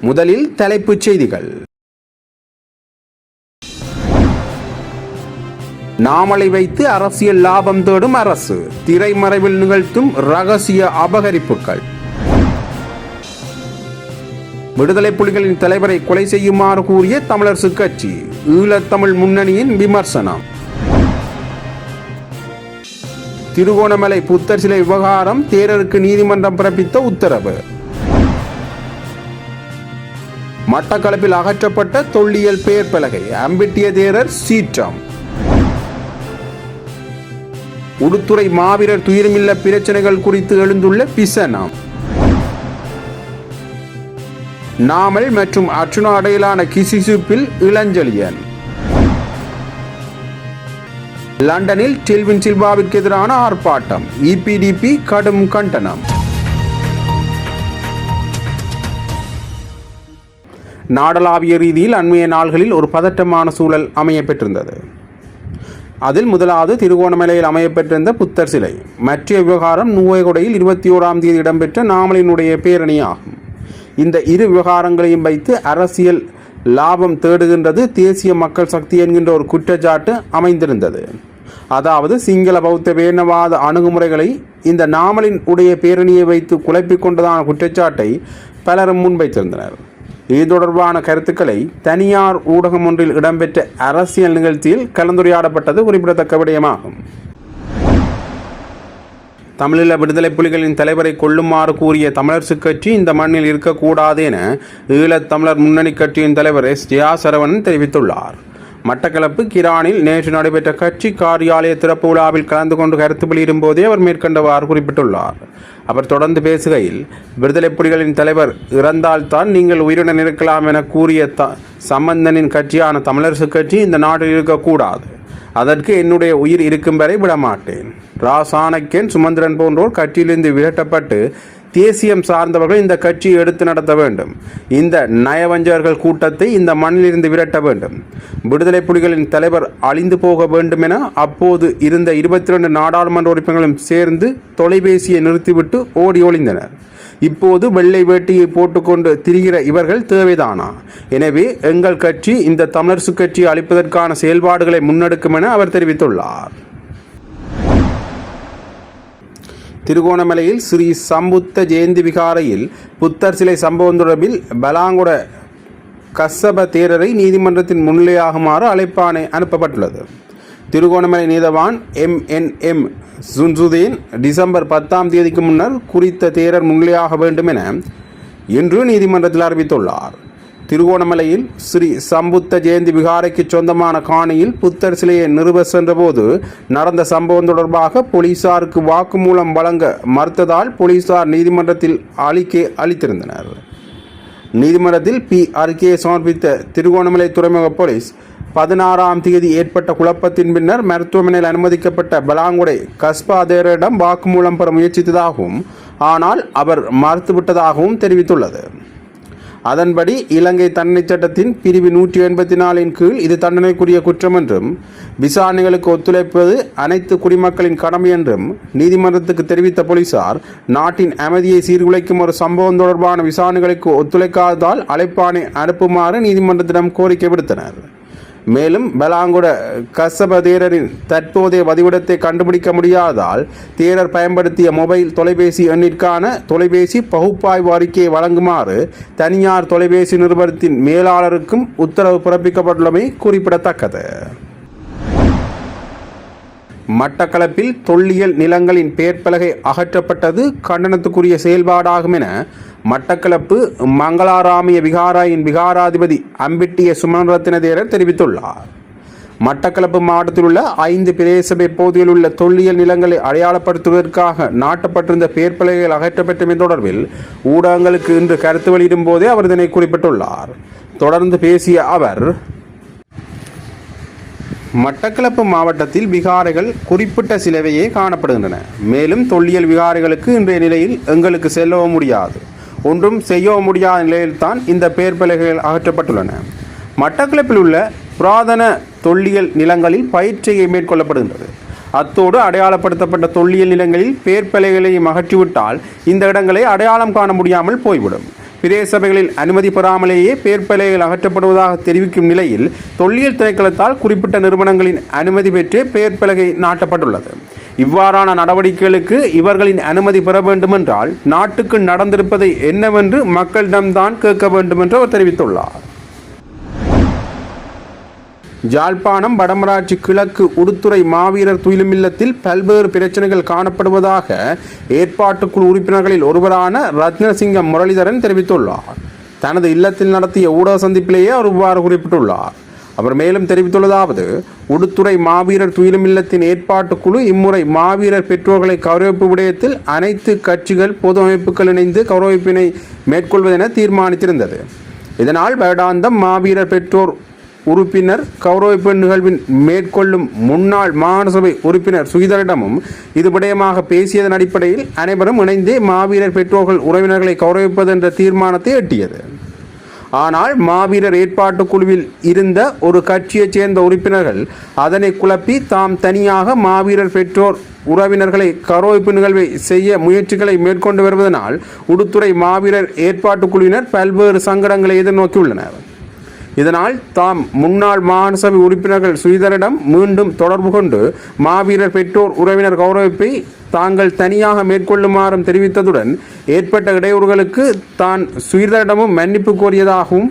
முதலில் தலைப்புச் செய்திகள். நாமலை வைத்து அரசியல் லாபம் தேடும் அரசு, திரைமறைவில் நிகழ்த்தும் ரகசிய அபகரிப்புகள். விடுதலை புலிகளின் தலைவரை கொலை செய்யுமாறு கூறிய தமிழரசு கட்சி, ஈழத்தமிழ் முன்னணியின் விமர்சனம். திருகோணமலை புத்தர் சிலை விவகாரம், தேரருக்கு நீதிமன்றம் பிறப்பித்த உத்தரவு. மட்டக்களப்பில் அகற்றப்பட்ட தொல்லியல் பெயர் பலகை, அம்பிட்டிய தேரர் சீற்றம். உடுத்துறை மாவீரர் துயரமில்ல பிரச்சனைகள் குறித்து எழுந்துள்ள விசனம். நாமல் மற்றும் அர்ச்சுனா இடையிலான கிசுகிசுப்பில் இளஞ்செழியன். லண்டனில் டில்வின் சில்வாவிற்கு எதிரான ஆர்ப்பாட்டம், EPDP கடும் கண்டனம். நாடளாவிய ரீதியில் அண்மைய நாள்களில் ஒரு பதட்டமான சூழல் அமையப்பெற்றிருந்தது. அதில் முதலாவது திருகோணமலையில் அமையப்பெற்றிருந்த புத்தர் சிலை. மற்ற விவகாரம் நுவரெலியாவில் 21ஆம் தேதி இடம்பெற்ற நாமலினுடைய பேரணி ஆகும். இந்த இரு விவகாரங்களையும் வைத்து அரசியல் லாபம் தேடுகின்றது தேசிய மக்கள் சக்தி என்கின்ற ஒரு குற்றச்சாட்டு அமைந்திருந்தது. அதாவது சிங்கள பௌத்த பேரினவாத அணுகுமுறைகளை இந்த நாமலின் உடைய பேரணியை வைத்து குழப்பிக் கொண்டதான குற்றச்சாட்டை பலரும் முன்வைத்திருந்தனர். இது தொடர்பான கருத்துக்களை தனியார் ஊடகம் ஒன்றில் இடம்பெற்ற அரசியல் நிகழ்ச்சியில் கலந்துரையாடப்பட்டது குறிப்பிடத்தக்க விடயமாகும். தமிழீழ விடுதலை புலிகளின் தலைவரை கொல்லுமாறு கூறிய தமிழரசு கட்சி இந்த மண்ணில் இருக்கக்கூடாது என ஈழத்தமிழர் முன்னணி கட்சியின் தலைவர் S.J.A. சரவணன் தெரிவித்துள்ளார். மட்டக்களப்பு கிரானில் நேற்று நடைபெற்ற கட்சி காரியாலய திறப்பு விழாவில் கலந்து கொண்டு கருத்து வெளியிடும் போதே அவர் மேற்கண்டவாறு குறிப்பிட்டுள்ளார். அவர் தொடர்ந்து பேசுகையில், விடுதலை புலிகளின் தலைவர் இறந்தால்தான் நீங்கள் உயிருடன் இருக்கலாம் என கூறிய சம்பந்தனின் கட்சியான தமிழரசு கட்சி இந்த நாட்டில் இருக்கக்கூடாது. அதற்கு என்னுடைய உயிர் இருக்கும் வரை விடமாட்டேன். ராசாணக்கியன், சுமந்திரன் போன்றோர் கட்சியிலிருந்து விரட்டப்பட்டு தேசியம் சார்ந்தவர்கள் இந்த கட்சியை எடுத்து நடத்த வேண்டும். இந்த நயவஞ்சகர்கள் கூட்டத்தை இந்த மண்ணிலிருந்து விரட்ட வேண்டும். விடுதலை புலிகளின் தலைவர் அழிந்து போக வேண்டும் என அப்போது இருந்த 22 நாடாளுமன்ற உறுப்பினர்களும் சேர்ந்து தொலைபேசியை நிறுத்திவிட்டு ஓடி ஒளிந்தனர். இப்போது வெள்ளை வேட்டியை போட்டுக்கொண்டு திரிகிற இவர்கள் தேவைதானா? எனவே எங்கள் கட்சி இந்த தமிழரசு கட்சியை அழிப்பதற்கான செயல்பாடுகளை முன்னெடுக்கும் என அவர் தெரிவித்துள்ளார். திருகோணமலையில் ஸ்ரீ சம்புத்த ஜெயந்தி விகாரையில் புத்தர் சிலை சம்பவம் தொடர்பில் பலாங்குட கஸ்ஸப தேரரை நீதிமன்றத்தின் முன்னிலையாகுமாறு அழைப்பாணை அனுப்பப்பட்டுள்ளது. திருகோணமலை நீதவான் MNM சுன்சுதேன் டிசம்பர் 10ஆம் தேதிக்கு முன்னர் குறித்த தேரர் முன்னிலையாக வேண்டும் என இன்று நீதிமன்றத்தில் அறிவித்துள்ளார். திருகோணமலையில் ஸ்ரீ சம்புத்த ஜெயந்தி விகாரைக்கு சொந்தமான காணியில் புத்தர் சிலையை நிறுவ சென்றபோது நடந்த சம்பவம் தொடர்பாக போலீசாருக்கு வாக்குமூலம் வழங்க மறுத்ததால் போலீசார் நீதிமன்றத்தில் அறிக்கை அளித்திருந்தனர். நீதிமன்றத்தில் அறிக்கையை சமர்ப்பித்த திருகோணமலை துறைமுக போலீஸ் 16ஆம் தேதி ஏற்பட்ட குழப்பத்தின் பின்னர் மருத்துவமனையில் அனுமதிக்கப்பட்ட பலாங்குடை கஸ்பா தேரரிடம் வாக்குமூலம் பெற முயற்சித்ததாகவும் ஆனால் அவர் மறுத்துவிட்டதாகவும் தெரிவித்துள்ளது. அதன்படி இலங்கை தண்டனை சட்டத்தின் பிரிவு 184 கீழ் இது தண்டனைக்குரிய குற்றம் என்றும் விசாரணைகளுக்கு ஒத்துழைப்பது அனைத்து குடிமக்களின் கடமை என்றும் நீதிமன்றத்துக்கு தெரிவித்த போலீசார் நாட்டின் அமைதியை சீர்குலைக்கும் ஒரு சம்பவம் தொடர்பான விசாரணைகளுக்கு ஒத்துழைக்காததால் அழைப்பாணை அனுப்புமாறு நீதிமன்றத்திடம் கோரிக்கை விடுத்தனர். மேலும் பலாங்குட கஸ்ஸப தேரரின் தற்போதைய வதிவிடத்தை கண்டுபிடிக்க முடியாததால் தேரர் பயன்படுத்திய மொபைல் தொலைபேசி எண்ணிற்கான தொலைபேசி பகுப்பாய்வு அறிக்கையை வழங்குமாறு தனியார் தொலைபேசி நிறுவனத்தின் மேலாளருக்கும் உத்தரவு பிறப்பிக்கப்பட்டுள்ளமை குறிப்பிடத்தக்கது. மட்டக்களப்பில் தொல்லியல் நிலங்களின் பெயர் பலகை அகற்றப்பட்டது கண்டனத்துக்குரிய செயல்பாடாகும் என மட்டக்களப்பு மங்களாராமிய விகாராயின் விகாராதிபதி அம்பிட்டிய சுமரத்ன தேரர் தெரிவித்துள்ளார். மட்டக்களப்பு மாவட்டத்தில் உள்ள 5 பிரதேசபை பகுதியில் உள்ள தொல்லியல் நிலங்களை அடையாளப்படுத்துவதற்காக நாட்டப்பட்டிருந்த பெயர் பலகைகள் அகற்றப்பட்டமை தொடர்பில் ஊடகங்களுக்கு இன்று கருத்து வெளியிடும் போதே அவர் இதனை குறிப்பிட்டுள்ளார். தொடர்ந்து பேசிய அவர், மட்டக்களப்பு மாவட்டத்தில் விகாரைகள் குறிப்பிட்ட சிலவையே காணப்படுகின்றன. மேலும் தொல்லியல் விகாரைகளுக்கு இன்றைய நிலையில் எங்களுக்கு செல்லவும் முடியாது, ஒன்றும் செய்யவும் முடியாத நிலையில்தான் இந்த பெயர் பலகைகள் அகற்றப்பட்டுள்ளன. மட்டக்களப்பில் உள்ள புராதன தொல்லியல் நிலங்களில் பயிற்சியை மேற்கொள்ளப்படுகின்றது. அத்தோடு அடையாளப்படுத்தப்பட்ட தொல்லியல் நிலங்களில் பெயர் பலகைகளையும் அகற்றிவிட்டால் இந்த இடங்களை அடையாளம் காண முடியாமல் போய்விடும். பிரதேச சபைகளில் அனுமதி பெறாமலேயே பெயர் பலகைகள் அகற்றப்படுவதாக தெரிவிக்கும் நிலையில் தொல்லியல் திணைக்களத்தால் குறிப்பிட்ட நிறுவனங்களின் அனுமதி பெற்று பெயர் பலகை நாட்டப்பட்டுள்ளது. இவ்வாறான நடவடிக்கைகளுக்கு இவர்களின் அனுமதி பெற வேண்டுமென்றால் நாட்டுக்கு நடந்திருப்பதை என்னவென்று மக்களிடம்தான் கேட்க வேண்டும் என்று அவர் தெரிவித்துள்ளார். யாழ்ப்பாணம் வடமராட்சி கிழக்கு உடுத்துறை மாவீரர் துயிலுமில்லத்தில் பல்வேறு பிரச்சனைகள் காணப்படுவதாக ஏற்பாட்டுக்குழு உறுப்பினர்களில் ஒருவரான ரத்னசிங்கம் முரளிதரன் தெரிவித்துள்ளார். தனது இல்லத்தில் நடத்திய ஊடக சந்திப்பிலேயே அவர் இவ்வாறு குறிப்பிட்டுள்ளார். அவர் மேலும் தெரிவித்துள்ளதாவது, உடுத்துறை மாவீரர் துயிலுமில்லத்தின் ஏற்பாட்டுக்குழு இம்முறை மாவீரர் பெற்றோர்களை கௌரவிப்பு விடயத்தில் அனைத்து கட்சிகள் பொது அமைப்புகள் இணைந்து கௌரவிப்பினை மேற்கொள்வதென தீர்மானித்திருந்தது. இதனால் வருடாந்தம் மாவீரர் பெற்றோர் உறுப்பினர் கௌரவிப்பு நிகழ்வின் மேற்கொள்ளும் முன்னாள் மாநசபை உறுப்பினர் சுகிதரிடமும் இது விடயமாக பேசியதன் அடிப்படையில் அனைவரும் இணைந்தே மாவீரர் பெற்றோர்கள் உறவினர்களை கௌரவிப்பது என்ற தீர்மானத்தை எட்டியது. ஆனால் மாவீரர் ஏற்பாட்டு குழுவில் இருந்த ஒரு கட்சியைச் சேர்ந்த உறுப்பினர்கள் அதனை குழப்பி தாம் தனியாக மாவீரர் பெற்றோர் உறவினர்களை கௌரவிப்பு நிகழ்வை செய்ய முயற்சிகளை மேற்கொண்டு வருவதனால் உடுத்துறை மாவீரர் ஏற்பாட்டு குழுவினர் பல்வேறு சங்கடங்களை எதிர்நோக்கியுள்ளனர். இதனால் தாம் முன்னாள் மாநசபை உறுப்பினர்கள் சுயிதரிடம் மீண்டும் தொடர்பு கொண்டு மாவீரர் பெற்றோர் உறவினர் கௌரவிப்பை தாங்கள் தனியாக மேற்கொள்ளுமாறும் தெரிவித்ததுடன் ஏற்பட்ட இடையூறுகளுக்கு தான் சுயிதரிடமும் மன்னிப்பு கோரியதாகவும்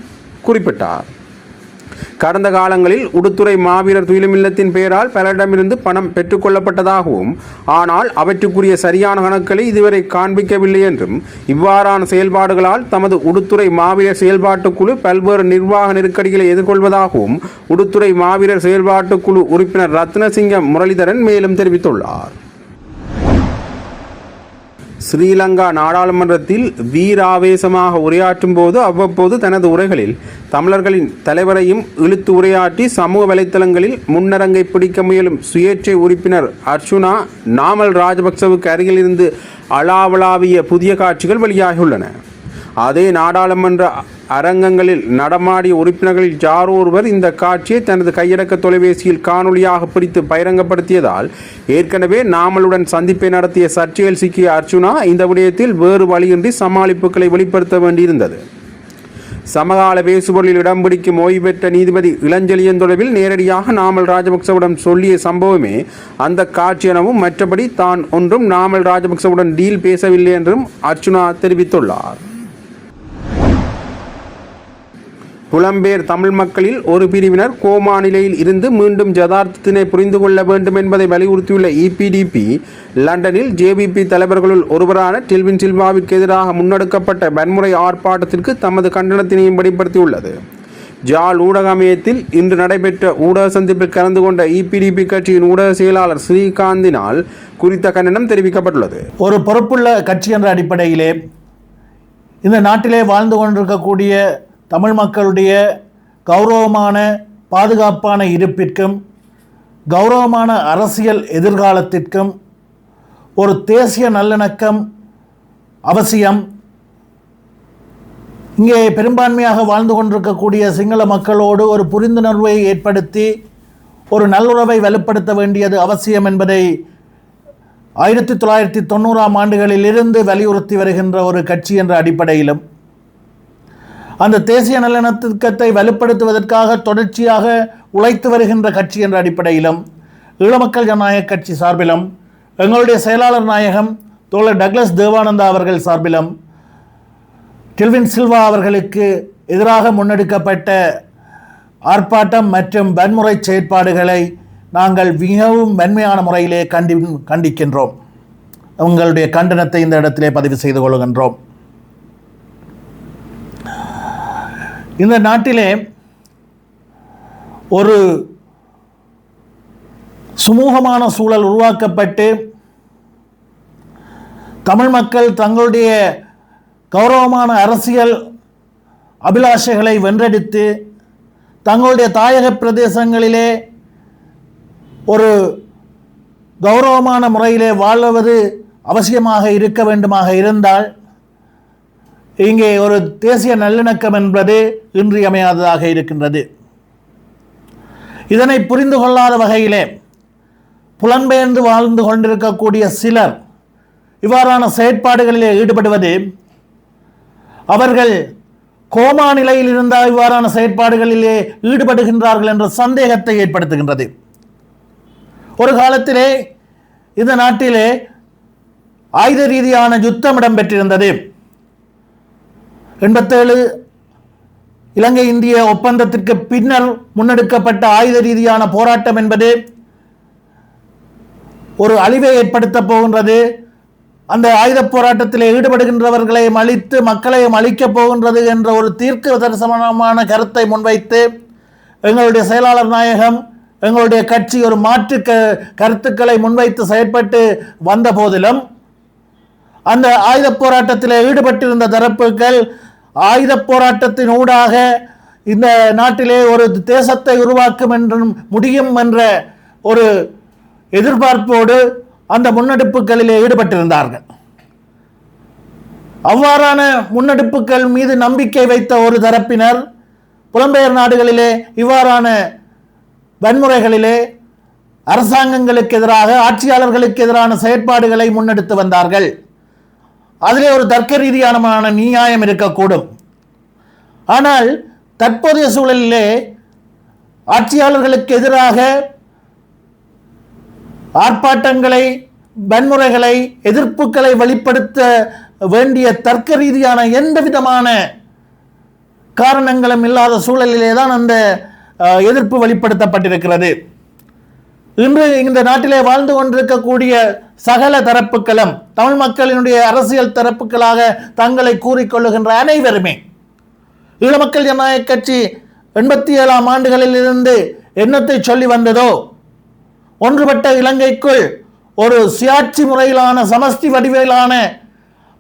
குறிப்பிட்டார். கடந்த காலங்களில் உடுத்துறை மாவீரர் துயிலுமில்லத்தின் பெயரால் பலரிடமிருந்து பணம் பெற்றுக்கொள்ளப்பட்டதாகவும் ஆனால் அவற்றுக்குரிய சரியான கணக்குகளை இதுவரை காண்பிக்கவில்லை என்றும் இவ்வாறான செயல்பாடுகளால் தமது உடுத்துறை மாவீரர் செயல்பாட்டுக்குழு பல்வேறு நிர்வாக நெருக்கடிகளை எதிர்கொள்வதாகவும் உடுத்துறை மாவீரர் செயல்பாட்டுக்குழு உறுப்பினர் ரத்னசிங்கம் முரளிதரன் மேலும் தெரிவித்துள்ளார். ஸ்ரீலங்கா நாடாளுமன்றத்தில் வீராவேசமாக உரையாற்றும் போது அவ்வப்போது தனது உரைகளில் தமிழர்களின் தலைவரையும் இழுத்து உரையாற்றி சமூக வலைத்தளங்களில் முன்னரங்கை பிடிக்க முயலும் சுயேட்சை உறுப்பினர் அர்ச்சுனா நாமல் ராஜபக்சவுக்கு அருகில் இருந்து அளாவளாவிய புதிய காட்சிகள் வெளியாகியுள்ளன. அதே நாடாளுமன்ற அரங்கங்களில் நடமாடிய உறுப்பினர்களில் யாரோ ஒருவர் இந்த காட்சியை தனது கையடக்க தொலைபேசியில் காணொலியாக பிடித்து பகிரங்கப்படுத்தியதால் ஏற்கனவே நாமலுடன் சந்திப்பை நடத்திய சர்ச்சையில் சிக்கிய அர்ச்சுனா இந்த விடயத்தில் வேறு வழியின்றி சமாளிப்புகளை வெளிப்படுத்த வேண்டியிருந்தது. சமகால பேசுபொருளில் இடம் பிடிக்கும் ஓய்வு பெற்ற நீதிபதி இளஞ்செழியன் தொடர்பில் நேரடியாக நாமல் ராஜபக்சவிடம் சொல்லிய சம்பவமே அந்த காட்சி எனவும் மற்றபடி தான் ஒன்றும் நாமல் ராஜபக்சவுடன் டீல் பேசவில்லை என்றும் அர்ச்சுனா தெரிவித்துள்ளார். புலம்பெயர் தமிழ் மக்களில் ஒரு பிரிவினர் கோமா நிலையில் இருந்து மீண்டும் யதார்த்தத்தினை புரிந்து கொள்ள வேண்டும் என்பதை வலியுறுத்தியுள்ள இபிடிபி லண்டனில் ஜேவிபி தலைவர்களுள் ஒருவரான டெல்வின் சில்வாவிற்கு எதிராக முன்னெடுக்கப்பட்ட வன்முறை ஆர்ப்பாட்டத்திற்கு தமது கண்டனத்தினையும் வெளிப்படுத்தியுள்ளது. ஜாழ் ஊடக அமையத்தில் இன்று நடைபெற்ற ஊடக சந்திப்பில் கலந்து கொண்ட இபிடிபி கட்சியின் ஊடக செயலாளர் ஸ்ரீகாந்தினால் குறித்த கண்டனம் தெரிவிக்கப்பட்டுள்ளது. ஒரு பொறுப்புள்ள கட்சி என்ற அடிப்படையிலே இந்த நாட்டிலே வாழ்ந்து கொண்டிருக்கக்கூடிய தமிழ் மக்களுடைய கௌரவமான பாதுகாப்பான இருப்பிற்கும் கௌரவமான அரசியல் எதிர்காலத்திற்கும் ஒரு தேசிய நல்லிணக்கம் அவசியம். இங்கே பெரும்பான்மையாக வாழ்ந்து கொண்டிருக்கக்கூடிய சிங்கள மக்களோடு ஒரு புரிந்துணர்வை ஏற்படுத்தி ஒரு நல்லுறவை வலுப்படுத்த வேண்டியது அவசியம் என்பதை 1990ஆம் ஆண்டுகளிலிருந்து வலியுறுத்தி வருகின்ற ஒரு கட்சி என்ற அடிப்படையிலும் அந்த தேசிய நல்லிணக்கத்தை வலுப்படுத்துவதற்காக தொடர்ச்சியாக உழைத்து வருகின்ற கட்சி என்ற அடிப்படையிலும் ஈழமக்கள் ஜனநாயக கட்சி சார்பிலும் எங்களுடைய செயலாளர் நாயகம் தோழர் டக்ளஸ் தேவானந்தா அவர்கள் சார்பிலும் டெல்வின் சில்வா அவர்களுக்கு எதிராக முன்னெடுக்கப்பட்ட ஆர்ப்பாட்டம் மற்றும் வன்முறை செயற்பாடுகளை நாங்கள் மிகவும் வன்மையான முறையிலே கண்டிக்கின்றோம். உங்களுடைய கண்டனத்தை இந்த இடத்திலே பதிவு செய்து கொள்கின்றோம். இந்த நாட்டிலே ஒரு சுமூகமான சூழல் உருவாக்கப்பட்டு தமிழ் மக்கள் தங்களுடைய கௌரவமான அரசியல் அபிலாஷைகளை வென்றெடுத்து தங்களுடைய தாயக பிரதேசங்களிலே ஒரு கௌரவமான முறையிலே வாழ்வது அவசியமாக இருக்க வேண்டுமாக இருந்தால் இங்கே ஒரு தேசிய நல்லிணக்கம் என்பது இன்றியமையாததாக இருக்கின்றது. இதனை புரிந்து கொள்ளாத வகையிலே புலம்பெயர்ந்து வாழ்ந்து கொண்டிருக்கக்கூடிய சிலர் இவ்வாறான செயற்பாடுகளிலே ஈடுபடுவது அவர்கள் கோமா நிலையில் இருந்த இவ்வாறான செயற்பாடுகளிலே ஈடுபடுகின்றார்கள் என்ற சந்தேகத்தை ஏற்படுத்துகின்றது. ஒரு காலத்திலே இந்த நாட்டிலே ஆயுத ரீதியான யுத்தம் இடம்பெற்றிருந்தது. 87 இலங்கை இந்திய ஒப்பந்தத்திற்கு பின்னர் முன்னெடுக்கப்பட்ட ஆயுத ரீதியான போராட்டம் என்பது ஒரு அழிவை ஏற்படுத்தப் போகின்றது. அந்த ஆயுத போராட்டத்தில் ஈடுபடுகின்றவர்களை அழித்து மக்களையும் அழிக்கப் போகின்றது என்ற ஒரு தீர்க்க தரிசனமான கருத்தை முன்வைத்து எங்களுடைய செயலாளர் நாயகம், எங்களுடைய கட்சி ஒரு மாற்று கருத்துக்களை முன்வைத்து செயற்பட்டு வந்த போதிலும் அந்த ஆயுத போராட்டத்தில் ஈடுபட்டிருந்த தரப்புகள் ஆயுத போராட்டத்தின் ஊடாக இந்த நாட்டிலே ஒரு தேசத்தை உருவாக்கும் என்றும் முடியும் என்ற ஒரு எதிர்பார்ப்போடு அந்த முன்னெடுப்புகளிலே ஈடுபட்டிருந்தார்கள். அவ்வாறான முன்னெடுப்புகள் மீது நம்பிக்கை வைத்த ஒரு தரப்பினர் புலம்பெயர் நாடுகளிலே இவ்வாறான வன்முறைகளிலே அரசாங்கங்களுக்கு எதிராக, ஆட்சியாளர்களுக்கு எதிரான செயற்பாடுகளை முன்னெடுத்து வந்தார்கள். அதிலே ஒரு தர்க்க ரீதியான நியாயம் இருக்கக்கூடும். ஆனால் தற்போதைய சூழலிலே ஆட்சியாளர்களுக்கு எதிராக ஆர்ப்பாட்டங்களை, வன்முறைகளை, எதிர்ப்புகளை வெளிப்படுத்த வேண்டிய தர்க்க ரீதியான எந்த விதமான காரணங்களும் இல்லாத சூழலிலே தான் அந்த எதிர்ப்பு வெளிப்படுத்தப்பட்டிருக்கிறது. இன்று இந்த நாட்டிலே வாழ்ந்து கொண்டிருக்கக்கூடிய சகல தரப்புகளும் தமிழ் மக்களினுடைய அரசியல் தரப்புகளாக தங்களை கூறிக்கொள்ளுகின்ற அனைவருமே ஈழமக்கள் ஜனநாயக கட்சி 87ஆம் ஆண்டுகளில் இருந்து என்னத்தை சொல்லி வந்ததோ, ஒன்றுபட்ட இலங்கைக்குள் ஒரு சுயாட்சி முறையிலான சமஷ்டி வடிவிலான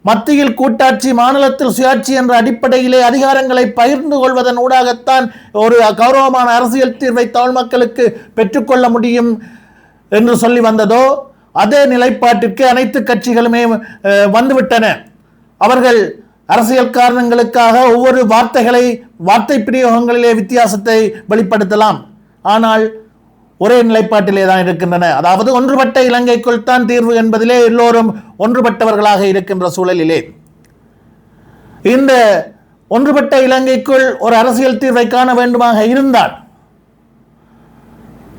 மத்தியில் கூட்டாட்சி, மாநிலத்தில் சுயாட்சி என்ற அடிப்படையிலே அதிகாரங்களை பகிர்ந்து கொள்வதன் ஊடாகத்தான் ஒரு கௌரவமான அரசியல் தீர்வை தமிழ் மக்களுக்கு பெற்றுக்கொள்ள முடியும் என்று சொல்லி வந்ததோ, அதே நிலைப்பாட்டிற்கு அனைத்து கட்சிகளுமே வந்துவிட்டன. அவர்கள் அரசியல் காரணங்களுக்காக ஒவ்வொரு வார்த்தை பிரயோகங்களிலே வித்தியாசத்தை வெளிப்படுத்தலாம், ஆனால் ஒரே நிலைப்பாட்டிலே தான் இருக்கின்றன. அதாவது ஒன்றுபட்ட இலங்கைக்குள் தான் தீர்வு என்பதிலே எல்லோரும் ஒன்றுபட்டவர்களாக இருக்கின்ற சூழலிலே இந்த ஒன்றுபட்ட இலங்கைக்குள் ஒரு அரசியல் தீர்வை காண வேண்டுமாக இருந்தால்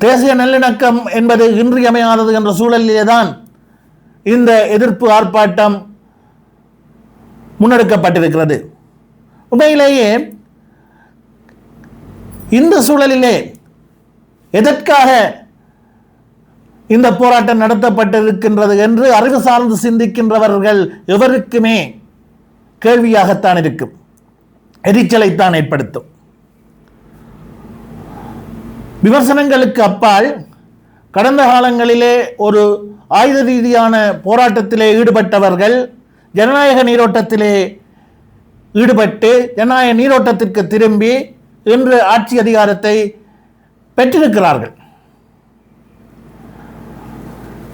தேசிய நல்லிணக்கம் என்பது இன்றியமையாதது என்ற சூழலிலே தான் இந்த எதிர்ப்பு ஆர்ப்பாட்டம் முன்னெடுக்கப்பட்டிருக்கிறது. உண்மையிலேயே இந்த சூழலிலே எதற்காக இந்த போராட்டம் நடத்தப்பட்டிருக்கின்றது என்று அறிவு சார்ந்து சிந்திக்கின்றவர்கள் எவருக்குமே கேள்வியாகத்தான் இருக்கும், எரிச்சலைத்தான் ஏற்படுத்தும். விமர்சனங்களுக்கு அப்பால் கடந்த காலங்களிலே ஒரு ஆயுத ரீதியான போராட்டத்திலே ஈடுபட்டவர்கள் ஜனநாயக நீரோட்டத்திலே ஈடுபட்டு ஜனநாயக நீரோட்டத்திற்கு திரும்பி இன்று ஆட்சி அதிகாரத்தை பெற்றிருக்கிறார்கள்.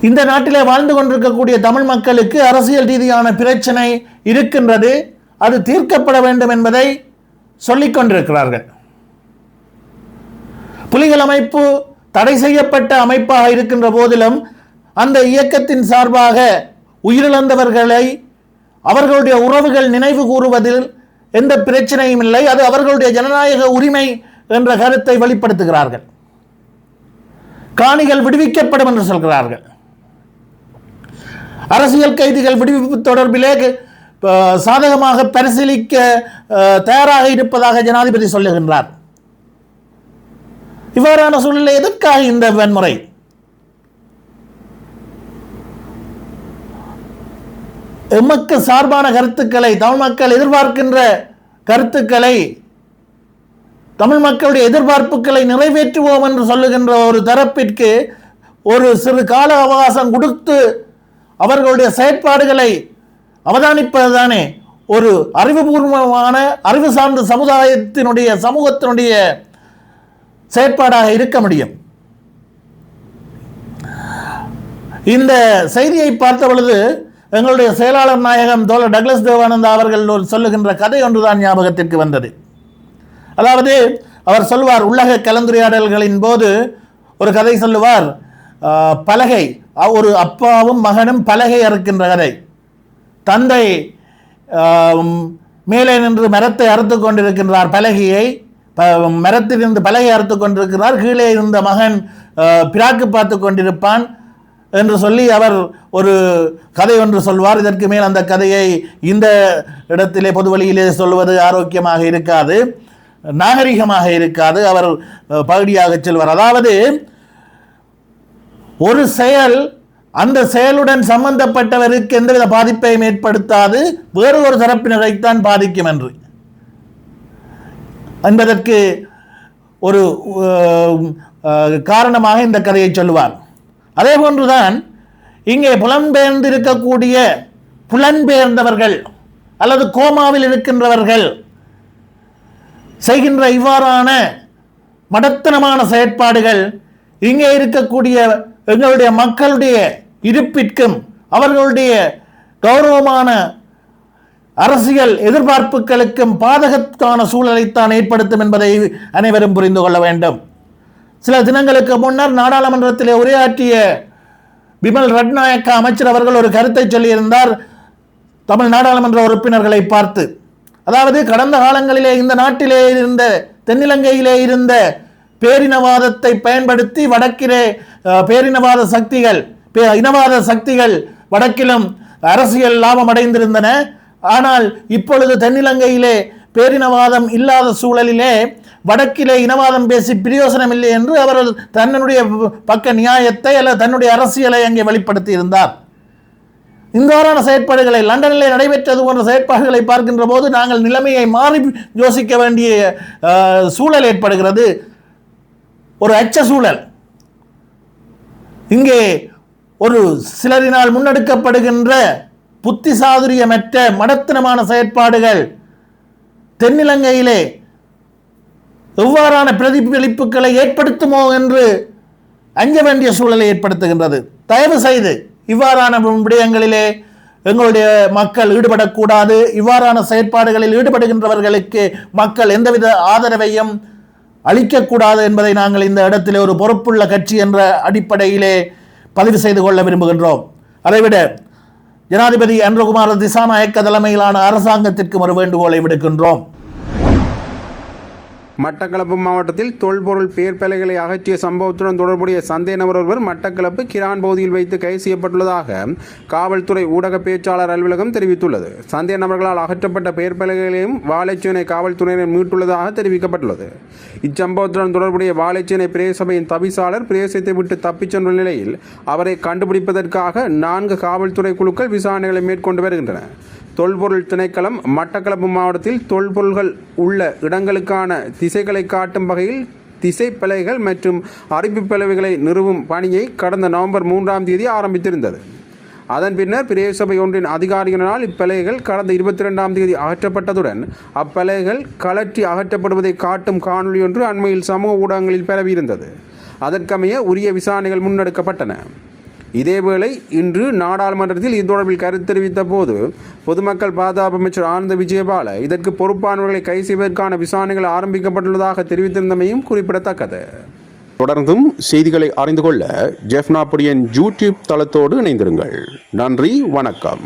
இந்த நாட்டிலே வாழ்ந்து கொண்டிருக்கக்கூடிய தமிழ் மக்களுக்கு அரசியல் ரீதியான பிரச்சனை இருக்கின்றது, அது தீர்க்கப்பட வேண்டும் என்பதை சொல்லிக் கொண்டிருக்கிறார்கள். புலிகள் அமைப்பு தடை செய்யப்பட்ட அமைப்பாக இருக்கின்ற போதிலும் அந்த இயக்கத்தின் சார்பாக உயிரிழந்தவர்களை அவர்களுடைய உறவுகள் நினைவு கூறுவதில் எந்த பிரச்சனையும் இல்லை, அது அவர்களுடைய ஜனநாயக உரிமை என்ற கருத்தை வெளிப்படுத்துகிறார்கள். காணிகள் விடுவிக்கப்படும் என்று சொல்கிறார்கள். அரசியல் கைதிகள் விடுவிப்பு தொடர்பிலே சாதகமாக பரிசீலிக்க தயாராக இருப்பதாக ஜனாதிபதி சொல்லுகின்றார். இவ்வாறான சூழலில் எதற்காக இந்த வன்முறை? எமக்கு சார்பான கருத்துக்களை, தமிழ் மக்கள் எதிர்பார்க்கின்ற கருத்துக்களை, தமிழ் மக்களுடைய எதிர்பார்ப்புகளை நிறைவேற்றுவோம் என்று சொல்லுகின்ற ஒரு தரப்பிற்கு ஒரு சிறு கால அவகாசம் கொடுத்து அவர்களுடைய செயற்பாடுகளை அவதானிப்பதுதானே ஒரு அறிவுபூர்வமான அறிவு சார்ந்த சமூகத்தினுடைய செயற்பாடாக இருக்க முடியும். இந்த செய்தியை பார்த்த பொழுது எங்களுடைய செயலாளர் நாயகம் தோழர் டக்ளஸ் தேவானந்தா அவர்கள் சொல்லுகின்ற கதை ஒன்றுதான் ஞாபகத்திற்கு வந்தது. அதாவது அவர் சொல்வார், உலக கலந்துரையாடல்களின் போது ஒரு கதை சொல்லுவார். பலகை, ஒரு அப்பாவும் மகனும் பலகை அறுக்கின்ற கதை. தந்தை மேலே நின்று மரத்தை அறுத்து கொண்டிருக்கின்றார், பலகையை மரத்திலிருந்து பலகை அறுத்து கொண்டிருக்கிறார். கீழே இருந்த மகன் பிராக்கு பார்த்து கொண்டிருப்பான் என்று சொல்லி அவர் ஒரு கதை ஒன்று சொல்வார். இதற்கு மேல் அந்த கதையை இந்த இடத்திலே பொது வழியிலே சொல்வது ஆரோக்கியமாக இருக்காது, நாகரிகமாக இருக்காது. அவர் பகுதியாக செல்வார். அதாவது ஒரு செயல் அந்த செயலுடன் சம்பந்தப்பட்டவருக்கு எந்தவித பாதிப்பையும் ஏற்படுத்தாது, வேறு ஒரு தரப்பினரைத்தான் பாதிக்கும் என்று என்பதற்கு ஒரு காரணமாக இந்த கதையை சொல்லுவார். அதே போன்றுதான் இங்கே புலம்பெயர்ந்தவர்கள் அல்லது கோமாவில் இருக்கின்றவர்கள் செய்கின்ற இவ்வாறான மடத்தனமான செயற்பாடுகள் இங்கே இருக்கக்கூடிய எங்களுடைய மக்களுடைய இருப்பிற்கும் அவர்களுடைய கௌரவமான அரசியல் எதிர்பார்ப்புகளுக்கும் பாதகத்தான சூழலைத்தான் ஏற்படுத்தும் என்பதை அனைவரும் புரிந்து கொள்ள வேண்டும். சில தினங்களுக்கு முன்னர் நாடாளுமன்றத்திலே உரையாற்றிய பிமல் ரட்நாயக்க அமைச்சர் அவர்கள் ஒரு கருத்தை சொல்லியிருந்தார் தமிழ் நாடாளுமன்ற உறுப்பினர்களை பார்த்து. அதாவது கடந்த காலங்களிலே இந்த நாட்டிலே இருந்த தென்னிலங்கையிலே இருந்த பேரினவாதத்தை பயன்படுத்தி வடக்கிலே இனவாத சக்திகள் வடக்கிலும் அரசியல் லாபம் அடைந்திருந்தன. ஆனால் இப்பொழுது தென்னிலங்கையிலே பேரினவாதம் இல்லாத சூழலிலே வடக்கிலே இனவாதம் பேசி பிரயோசனம் இல்லை என்று அவர் தன்னுடைய பக்க நியாயத்தை அல்லது தன்னுடைய அரசியலை அங்கே வெளிப்படுத்தி இருந்தார். இவ்வாறான செயற்பாடுகளை லண்டனிலே நடைபெற்றது போன்ற செயற்பாடுகளை பார்க்கின்ற போது நாங்கள் நிலைமையை மாறி யோசிக்க வேண்டிய சூழல் ஏற்படுகிறது, ஒரு அச்ச சூழல். இங்கே ஒரு சிலரினால் முன்னெடுக்கப்படுகின்ற புத்தி சாதுரியமற்ற மடத்தனமான செயற்பாடுகள் தென்னிலங்கையிலே எவ்வாறான பிரதிபலிப்புகளை ஏற்படுத்துமோ என்று அஞ்ச வேண்டிய சூழலை ஏற்படுத்துகின்றது. தயவு செய்து இவ்வாறான விடயங்களிலே எங்களுடைய மக்கள் ஈடுபடக்கூடாது. இவ்வாறான செயற்பாடுகளில் ஈடுபடுகின்றவர்களுக்கு மக்கள் எந்தவித ஆதரவையும் அளிக்கக்கூடாது என்பதை நாங்கள் இந்த இடத்திலே ஒரு பொறுப்புள்ள கட்சி என்ற அடிப்படையிலே பதிவு செய்து கொள்ள விரும்புகின்றோம். அதைவிட ஜனாதிபதி அன்ருகுமார திசாநாயக்க தலைமையிலான அரசாங்கத்திற்கும் ஒரு வேண்டுகோளை விடுக்கின்றோம். மட்டக்களப்பு மாவட்டத்தில் தொல்பொருள் பேர்பலைகளை அகற்றிய சம்பவத்துடன் தொடர்புடைய சந்தேக நபர் ஒருவர் மட்டக்களப்பு கிரான் பகுதியில் வைத்து கைது செய்யப்பட்டுள்ளதாக காவல்துறை ஊடக பேச்சாளர் அலுவலகம் தெரிவித்துள்ளது. சந்தேக நபர்களால் அகற்றப்பட்ட பேர்பலைகளையும் வாழைச்சேனை காவல்துறையினர் மீட்டுள்ளதாக தெரிவிக்கப்பட்டுள்ளது. இச்சம்பவத்துடன் தொடர்புடைய வாழைச்சேனை பிரதேசபையின் தவிசாளர் பிரதேசத்தை விட்டு தப்பிச் சென்ற நிலையில் அவரை கண்டுபிடிப்பதற்காக 4 காவல்துறை குழுக்கள் விசாரணைகளை மேற்கொண்டு வருகின்றன. தொல்பொருள் திணைக்களம் மட்டக்களப்பு மாவட்டத்தில் தொல்பொருள்கள் உள்ள இடங்களுக்கான திசைகளை காட்டும் வகையில் திசைப்பலகைகள் மற்றும் அறிவிப்பலகைகளை நிறுவும் பணியை கடந்த நவம்பர் 3ஆம் தேதி ஆரம்பித்திருந்தது. அதன் பின்னர் பிரதேசபை ஒன்றின் அதிகாரிகளினால் இப்பலகைகள் கடந்த 22ஆம் தேதி அகற்றப்பட்டதுடன் அப்பலகைகள் கலற்றி அகற்றப்படுவதை காட்டும் காணொலி ஒன்று அண்மையில் சமூக ஊடகங்களில் பரவியிருந்தது. அதற்கமைய உரிய விசாரணைகள் முன்னெடுக்கப்பட்டன. இதேவேளை இன்று நாடாளுமன்றத்தில் இது தொடர்பில் கருத்து தெரிவித்த போது பொதுமக்கள் பாதுகாப்பு அமைச்சர் ஆனந்த விஜயபால இதற்கு பொறுப்பானவர்களை கைது செய்வதற்கான விசாரணைகள் ஆரம்பிக்கப்பட்டுள்ளதாக தெரிவித்திருந்தமையும் குறிப்பிடத்தக்கது. தொடர்ந்தும் செய்திகளை அறிந்து கொள்ள ஜெஃப்னா புடியன் யூடியூப் தளத்தோடு இணைந்திருங்கள். நன்றி, வணக்கம்.